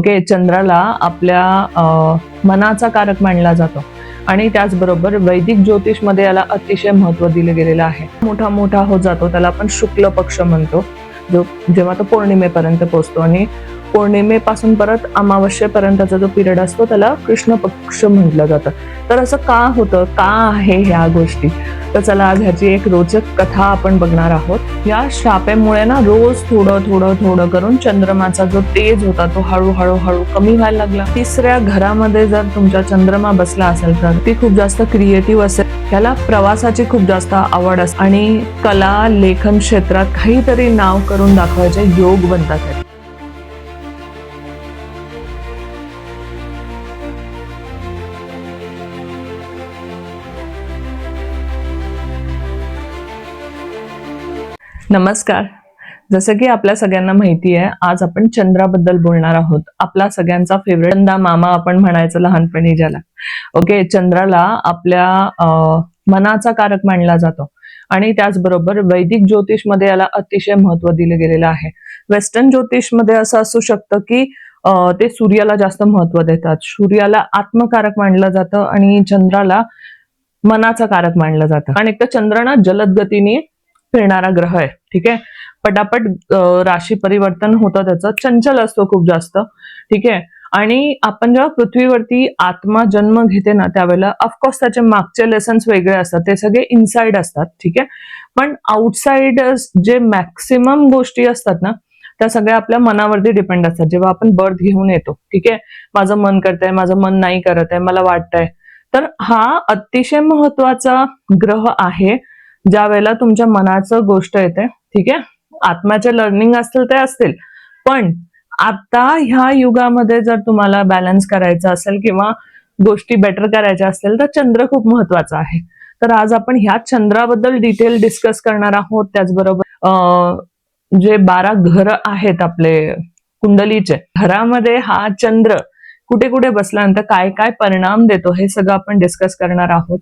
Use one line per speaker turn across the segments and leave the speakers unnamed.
Okay, चंद्राला आपल्या मनाचा कारक मानला जातो आणि त्याचबरोबर वैदिक ज्योतिषमध्ये याला अतिशय महत्व दिले गेलेलं आहे. मोठा मोठा होत जातो त्याला आपण शुक्ल पक्ष म्हणतो, जो जेव्हा तो पौर्णिमेपर्यंत पोहोचतो आणि पौर्णिमेपासून परत अमावस्येपर्यंतचा जो पिरियड असतो त्याला कृष्ण पक्ष म्हटलं जातं. तर असं का होतं, का आहे ह्या गोष्टी? तर चला आज ह्याची एक रोचक कथा आपण बघणार आहोत. या शापेमुळे ना रोज थोडं थोडं थोडं करून चंद्रमाचा जो तेज होता तो हळूहळू हळू कमी व्हायला लागला. तिसऱ्या घरामध्ये जर तुमचा चंद्रमा बसला असेल तर ती खूप जास्त क्रिएटिव्ह असेल, त्याला प्रवासाची खूप जास्त आवड असते आणि कला लेखन क्षेत्रात काहीतरी नाव करून दाखवायचे योग बनतात. नमस्कार. जसं की आपल्या सगळ्यांना माहिती आहे, आज आपण चंद्राबद्दल बोलणार आहोत. आपला सगळ्यांचा फेवरेट चंदा मामा आपण म्हणायचं लहानपणी ज्याला. ओके, चंद्राला आपल्या मनाचा कारक मानला जातो आणि त्याचबरोबर वैदिक ज्योतिषमध्ये याला अतिशय महत्व दिलं गेलेलं आहे. वेस्टर्न ज्योतिषमध्ये असं असू शकतं की ते सूर्याला जास्त महत्व देतात, सूर्याला आत्मकारक मानलं जातं आणि चंद्राला मनाचा कारक मानलं जातं. आणि एक तर चंद्र ना जलद गतीने फिरणारा ग्रह आहे, ठीक आहे. पटापट राशी परिवर्तन होतं, त्याचं चंचल असतो खूप जास्त, ठीक आहे. आणि आपण जेव्हा पृथ्वीवरती आत्मा जन्म घेते ना त्यावेळेला ऑफकोर्स त्याचे मागचे लेसन्स वेगळे असतात, ते सगळे इनसाइड असतात, ठीक आहे. पण आउटसाइड जे मॅक्सिमम गोष्टी असतात ना त्या सगळ्या आपल्या मनावरती डिपेंड असतात. जेव्हा आपण बर्थ घेऊन येतो, ठीक आहे, माझं मन करतंय, माझं मन नाही करत आहे, मला वाटतंय, तर हा अतिशय महत्वाचा ग्रह आहे. ज्या वेळेला तुमच्या मनाचं गोष्ट येते, ठीक आहे, आत्म्याचे लर्निंग असतील ते असतील, पण आता ह्या युगामध्ये जर तुम्हाला बॅलन्स करायचं असेल किंवा गोष्टी बेटर करायच्या असतील तर चंद्र खूप महत्वाचा आहे. तर आज आपण ह्या चंद्राबद्दल डिटेल डिस्कस करणार आहोत. त्याचबरोबर जे 12 घर आहेत आपले कुंडलीचे, घरामध्ये हा चंद्र कुठे कुठे बसल्यानंतर काय काय परिणाम देतो हे सगळं आपण डिस्कस करणार आहोत.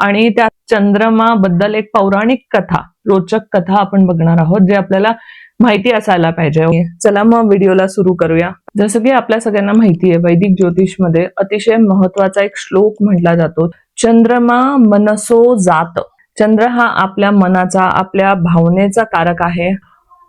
आणि त्या चंद्रमाबद्दल एक पौराणिक कथा, रोचक कथा आपण बघणार आहोत, जे आपल्याला माहिती असायला पाहिजे. चला मग व्हिडिओला सुरू करूया. जसं की आपल्या सगळ्यांना माहिती आहे, वैदिक ज्योतिषमध्ये अतिशय महत्वाचा एक श्लोक म्हटला जातो, चंद्रमा मनसो जात. चंद्र हा आपल्या मनाचा, आपल्या भावनेचा कारक आहे.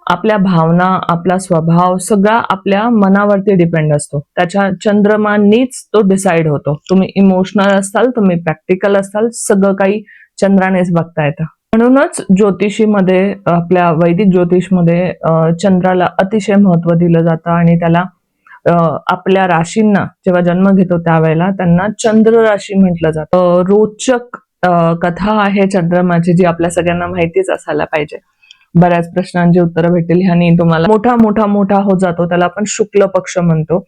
आपल्या भावना, आपला स्वभाव सगळा आपल्या मनावरती डिपेंड असतो. त्याच्या चंद्रमांनीच तो डिसाइड होतो. तुम्ही इमोशनल असाल, तुम्ही प्रॅक्टिकल असाल, सगळं काही चंद्रानेच बघता येतं. म्हणूनच ज्योतिषीमध्ये, आपल्या वैदिक ज्योतिषमध्ये चंद्राला अतिशय महत्व दिलं जातं आणि त्याला आपल्या राशींना जेव्हा जन्म घेतो त्यावेळेला त्यांना चंद्र राशी म्हटलं जातं. रोचक कथा आहे चंद्रमाची, जी आपल्या सगळ्यांना माहितीच असायला पाहिजे. बऱ्याच प्रश्नांची उत्तरं भेटेल ह्यानी तुम्हाला. मोठा मोठा मोठा होत जातो त्याला आपण शुक्ल पक्ष म्हणतो,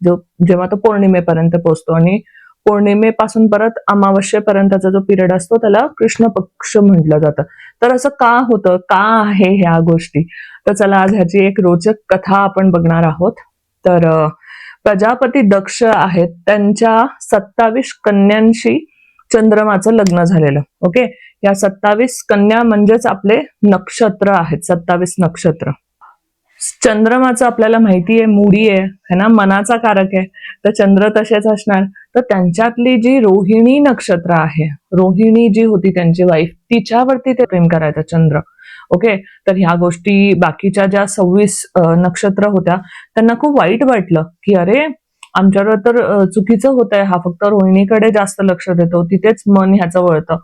जो जेव्हा तो पौर्णिमेपर्यंत पोहोचतो आणि पौर्णिमेपासून परत अमावस्येपर्यंतचा जो पिरियड असतो त्याला कृष्ण पक्ष म्हटलं जातं. तर असं का होतं, का आहे ह्या गोष्टी? तर चला आज ह्याची एक रोचक कथा आपण बघणार आहोत. तर प्रजापती दक्ष आहेत, त्यांच्या 27 कन्यांशी चंद्रमाचं लग्न झालेलं. ओके, या 27 कन्या म्हणजेच आपले नक्षत्र आहेत, 27 नक्षत्र. चंद्रमाचं आपल्याला माहिती आहे मूडी आहे ना, मनाचा कारक आहे, तर चंद्र तसेच असणार. तर त्यांच्यातली जी रोहिणी नक्षत्र आहे, रोहिणी जी होती त्यांची वाईफ, तिच्यावरती ते प्रेम करायचं चंद्र. ओके, तर ह्या गोष्टी बाकीच्या ज्या 26 नक्षत्र होत्या त्यांना खूप वाईट वाटलं की अरे आमच्यावर तर चुकीचं होत आहे, हा फक्त रोहिणीकडे जास्त लक्ष देतो, तिथेच मन ह्याचं वळतं.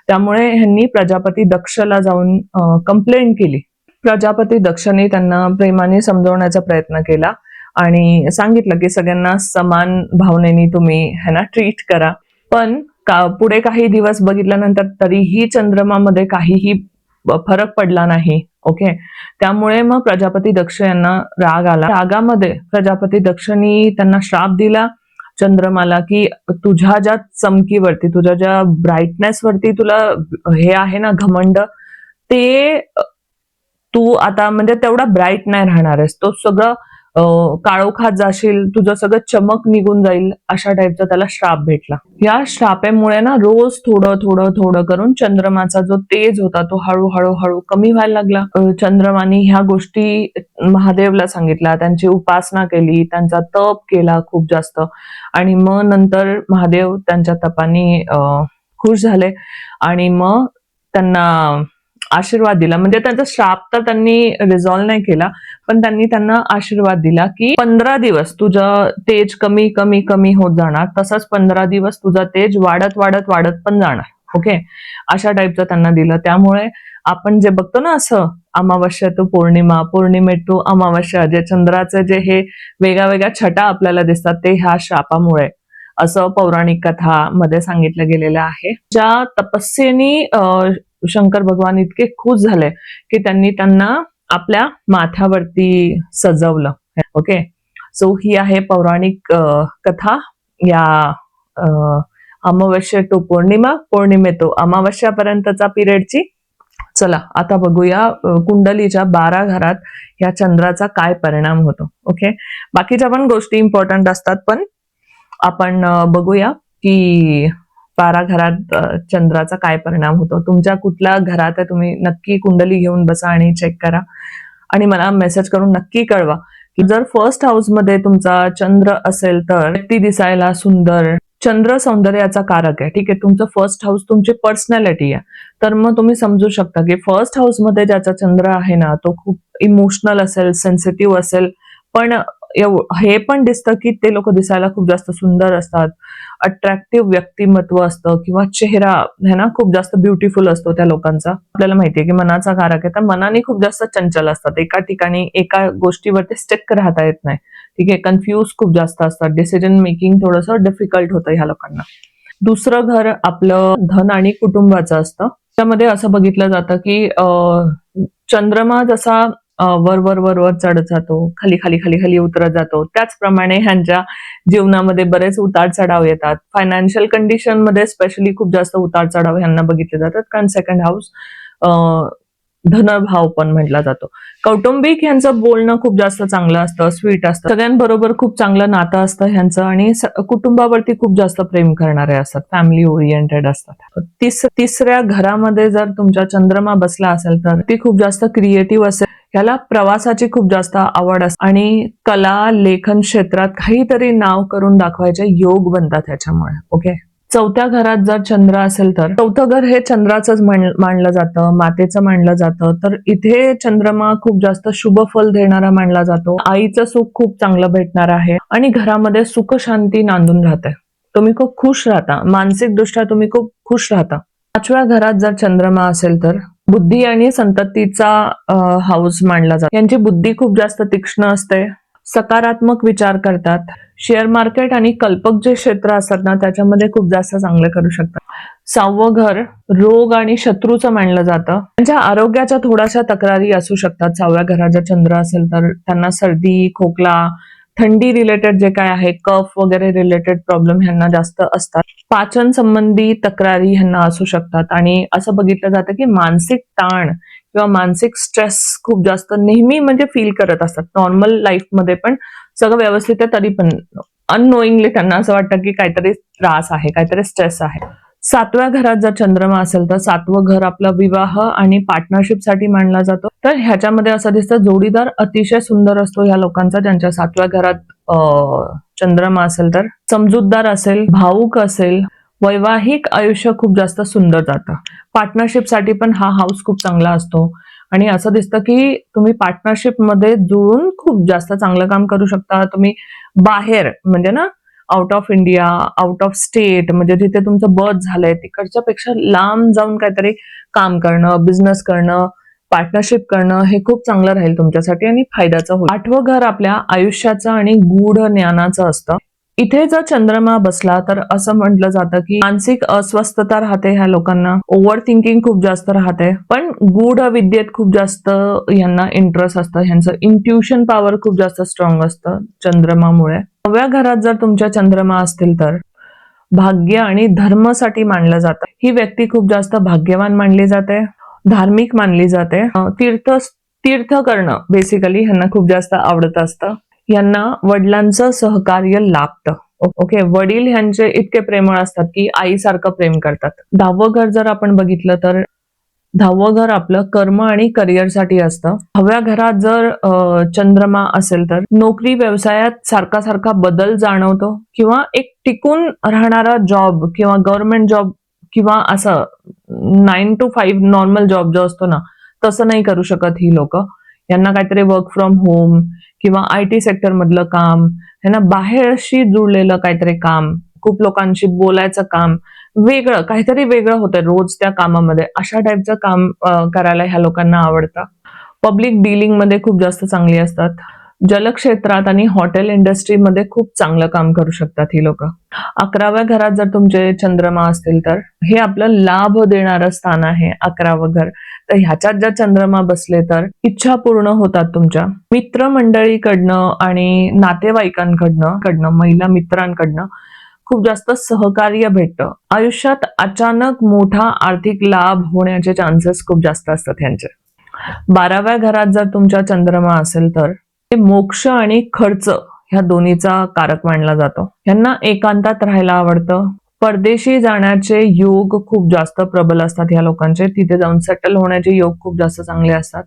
त्यामुळे ह्यांनी प्रजापती दक्षला जाऊन कंप्लेंट केली. प्रजापती दक्षने त्यांना प्रेमाने समजवण्याचा प्रयत्न केला आणि सांगितलं की सगळ्यांना समान भावनेने तुम्ही ह्यांना ट्रीट करा. पण पुढे काही दिवस बघितल्यानंतर तरीही चंद्रमामध्ये काहीही फरक पडला नाही. ओके, त्यामुळे मग प्रजापती दक्ष यांना राग आला. रागामध्ये प्रजापती दक्षनी त्यांना श्राप दिला चंद्रमाला की तुझ्या ज्या चमकीवरती, तुझ्या ज्या ब्राईटनेस वरती तुला हे आहे ना घमंड, ते तू आता म्हणजे तेवढा ब्राईट नाही राहणार आहेस, तो सगळं काळोखात जाशील, तुझं सगळं चमक निघून जाईल, अशा टाईपचा त्याला श्राप भेटला. या श्रापेमुळे ना रोज थोडं थोडं थोडं करून चंद्रमाचा जो तेज होता तो हळूहळू हळू कमी व्हायला लागला. चंद्रमानी ह्या गोष्टी महादेवला सांगितल्या, त्यांची उपासना केली, त्यांचा तप केला खूप जास्त, आणि मग नंतर महादेव त्यांच्या तपानी खुश झाले आणि मग त्यांना आशीर्वाद दिला. म्हणजे त्यांचा श्राप तर त्यांनी रिझॉल्व्ह नाही केला, पण त्यांनी त्यांना आशीर्वाद दिला की 15 दिवस तुझं तेज कमी कमी कमी होत जाणार, तसंच 15 दिवस तुझं तेज वाढत वाढत वाढत पण जाणार. ओके, अशा टाईपचं त्यांना दिलं. त्यामुळे आपण जे बघतो ना असं अमावस्या टू पौर्णिमा, पौर्णिमे टू अमावस्या, जे चंद्राचे जे हे वेगळ्या वेगळ्या छटा आपल्याला दिसतात ते ह्या श्रापामुळे, असं पौराणिक कथा मध्ये सांगितलं गेलेलं आहे. ज्या तपस्येनी शंकर भगवान इतके खुश झाले की त्यांनी त्यांना आपल्या माथ्यावरती सजवलं. ओके, सो ही आहे पौराणिक कथा या अमावस्या टू पौर्णिमा, पौर्णिमे तो अमावस्यापर्यंतचा पिरियडची. चला आता बघूया कुंडलीच्या 12 घरात या चंद्राचा काय परिणाम होतो. ओके, बाकीच्या पण गोष्टी इम्पॉर्टंट असतात, पण आपण बघूया की 12 घरात चंद्राचा काय परिणाम होतो. तुमच्या कुठल्या घरात आहे तुम्ही नक्की कुंडली घेऊन बसा आणि चेक करा आणि मला मेसेज करून नक्की कळवा की जर फर्स्ट हाऊस मध्ये तुमचा चंद्र असेल तर व्यक्ती दिसायला सुंदर. चंद्र सौंदर्याचा कारक आहे. ठीक आहे, तुमचं फर्स्ट हाऊस तुमची पर्सनॅलिटी आहे, तर मग तुम्ही समजू शकता की फर्स्ट हाऊस मध्ये ज्याचा चंद्र आहे ना तो खूप इमोशनल असेल, सेन्सिटिव्ह असेल, पण हे पण दिसतं की ते लोक दिसायला खूप जास्त सुंदर असतात, अट्रॅक्टिव्ह व्यक्तिमत्व असतं किंवा चेहरा है ना खूप जास्त ब्युटिफुल असतो त्या लोकांचा. आपल्याला माहितीये की मनाचा कारक आहे, तर मनाने खूप जास्त चंचल असतात, एका ठिकाणी एका गोष्टीवरती स्टिक राहता येत नाही. ठीक आहे, कन्फ्युज खूप जास्त असतात, डिसिजन मेकिंग थोडंसं डिफिकल्ट होतं ह्या लोकांना. दुसरं घर आपलं धन आणि कुटुंबाचं असतं. त्यामध्ये असं बघितलं जातं की चंद्रमा जसा वर वर वर वर चढत जातो, खाली खाली खाली खाली उतरत जातो, त्याचप्रमाणे ह्यांच्या जीवनामध्ये बरेच उतार चढाव येतात. फायनान्शियल कंडिशन मध्ये स्पेशली खूप जास्त उतार चढाव ह्यांना बघितले जातात, कारण सेकंड हाऊस धनभाव पण म्हटला जातो. कौटुंबिक ह्यांचं बोलणं खूप जास्त चांगलं असतं, स्वीट असतं, सगळ्यांबरोबर खूप चांगलं नातं असतं ह्यांचं, आणि कुटुंबावरती खूप जास्त प्रेम करणारे असतात, फॅमिली ओरिएंटेड असतात. तिसऱ्या घरामध्ये जर तुमचा चंद्रमा बसला असेल तर ती खूप जास्त क्रिएटिव्ह असेल, ह्याला प्रवासाची खूप जास्त आवड असते आणि कला लेखन क्षेत्रात काहीतरी नाव करून दाखवायचे योग बनतात ह्याच्यामुळे. ओके, चौथ्या घरात जर चंद्र असेल तर चौथं घर हे चंद्राचंच मानलं जातं, मातेचं मानलं जातं, तर इथे चंद्रमा खूप जास्त शुभ फल देणारा मानला जातो. आईचं सुख खूप चांगलं भेटणार आहे आणि घरामध्ये सुख शांती नांदून राहते. तुम्ही खूप खुश राहता, मानसिक दृष्ट्या तुम्ही खूप खुश राहता. 5व्या घरात जर चंद्रमा असेल तर बुद्धी आणि संततीचा हाऊस मानला जातो. यांची बुद्धी खूप जास्त तीक्ष्ण असते, सकारात्मक विचार करतात, शेअर मार्केट आणि कल्पक जे क्षेत्र असतात ना त्याच्यामध्ये खूप जास्त चांगले करू शकतात. 6वं घर रोग आणि शत्रूचं मानलं जातं. त्यांच्या आरोग्याच्या थोड्याशा तक्रारी असू शकतात. 6व्या घरात जर चंद्र असेल तर त्यांना सर्दी, खोकला, थंडी रिलेटेड जे काय आहे, कफ वगैरे रिलेटेड प्रॉब्लेम ह्यांना जास्त असतात. पाचन संबंधी तक्रारी ह्यांना असू शकतात आणि असं बघितलं जातं की मानसिक ताण किंवा मानसिक स्ट्रेस खूप जास्त नेहमी म्हणजे फील करत असतात. नॉर्मल लाईफमध्ये पण सगळं व्यवस्थित आहे तरी पण अननोईंगली त्यांना असं वाटतं की काहीतरी त्रास आहे, काहीतरी स्ट्रेस आहे. 7व्या घरात जर चंद्रमा असेल तर 7वं घर आपला विवाह आणि पार्टनरशिप साठी मानला जातो. तर ह्याच्यामध्ये असं दिसतं जोडीदार अतिशय सुंदर असतो ह्या लोकांचा, ज्यांच्या 7व्या घरात चंद्रमा असेल तर. समजूतदार असेल, भावुक असेल, वैवाहिक आयुष्य खूप जास्त सुंदर जातं. पार्टनरशिप साठी पण हा हाऊस खूप चांगला असतो आणि असं दिसतं की तुम्ही पार्टनरशिप मध्ये जुळून खूप जास्त चांगलं काम करू शकता. तुम्ही बाहेर म्हणजे ना out of India, out of state, म्हणजे जिथे तुमचं बर्थ झालंय तिकडच्या पेक्षा लांब जाऊन काहीतरी काम करणं, बिझनेस करणं, पार्टनरशिप करणं हे खूप चांगलं राहील तुमच्यासाठी आणि फायद्याचं होईल. 8वं घर आपल्या आयुष्याचं आणि गूढ ज्ञानाचं असतं. इथे जर चंद्रमा बसला तर असं म्हटलं जातं की मानसिक अस्वस्थता राहते ह्या लोकांना, ओव्हर थिंकिंग खूप जास्त राहते, पण गूढ विद्येत खूप जास्त यांना इंटरेस्ट असतं, ह्यांचं इंट्युशन पॉवर खूप जास्त स्ट्रॉंग असतं चंद्रमामुळे. 9व्या घरात जर तुमच्या चंद्रमा असतील तर भाग्य आणि धर्मासाठी मानलं जातं. ही व्यक्ती खूप जास्त भाग्यवान मानली जाते, धार्मिक मानली जाते. तीर्थ करणं बेसिकली ह्यांना खूप जास्त आवडत असतं. यांना वडिलांचं सहकार्य लाभतं. ओके, वडील ह्यांचे इतके प्रेमळ असतात की आईसारखं प्रेम करतात. 10वं घर जर आपण बघितलं तर 10वं घर आपलं कर्म आणि करिअरसाठी असतं. 10व्या घरात जर चंद्रमा असेल तर नोकरी व्यवसायात सारखा सारखा बदल जाणवतो किंवा एक टिकून राहणारा जॉब किंवा गव्हर्नमेंट जॉब किंवा असं 9 to 5 नॉर्मल जॉब जो असतो ना, तसं नाही करू शकत ही लोक. यांना काहीतरी वर्क फ्रॉम होम किंवा IT सेक्टर मधलं काम, यांना बाहेरशी जुळलेलं काहीतरी काम, खूप लोकांशी बोलायचं काम, वेगळं काहीतरी वेगळं होतं रोज त्या कामामध्ये, अशा टाईपचं काम करायला ह्या लोकांना आवडतं. पब्लिक डिलिंग मध्ये खूप जास्त चांगली असतात. जलक्षेत्रात आणि हॉटेल इंडस्ट्रीमध्ये खूप चांगलं काम करू शकतात ही लोक. 11व्या घरात जर तुमचे चंद्रमा असतील तर हे आपलं लाभ देणारं स्थान आहे 11वं घर. तर ह्याच्यात जर चंद्रमा बसले तर इच्छा पूर्ण होतात तुमच्या. मित्रमंडळीकडनं आणि नातेवाईकांकडनं महिला मित्रांकडनं खूप जास्त सहकार्य भेटतं. आयुष्यात अचानक मोठा आर्थिक लाभ होण्याचे चान्सेस खूप जास्त असतात ह्यांचे. 12व्या घरात जर तुमचा चंद्रमा असेल तर ते मोक्ष आणि खर्च ह्या दोन्हीचा कारक मानला जातो. यांना एकांतात राहायला आवडतं. परदेशी जाण्याचे योग खूप जास्त प्रबल असतात ह्या लोकांचे. तिथे जाऊन सेटल होण्याचे योग खूप जास्त चांगले असतात.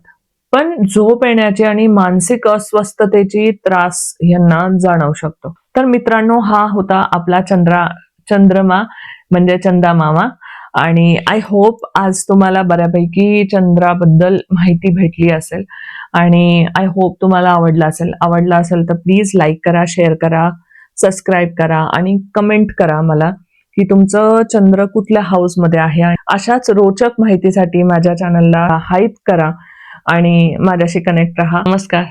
पण झोप येण्याची आणि मानसिक अस्वस्थतेची त्रास यांना जाणवू शकतो. तर मित्रांनो, हा होता आपला चंद्रमा म्हणजे चंदा मामा. आणि आय होप आज तुम्हाला बऱ्यापैकी चंद्राबद्दल माहिती भेटली असेल आणि आय होप तुम्हाला आवडला असेल तर प्लीज लाईक करा, शेअर करा, सबस्क्राईब करा आणि कमेंट करा मला की तुमचं चंद्र कुठल्या हाऊसमध्ये आहे. अशाच रोचक माहितीसाठी माझ्या चॅनलला हाईप करा आणि माझ्याशी कनेक्ट राहा. नमस्कार.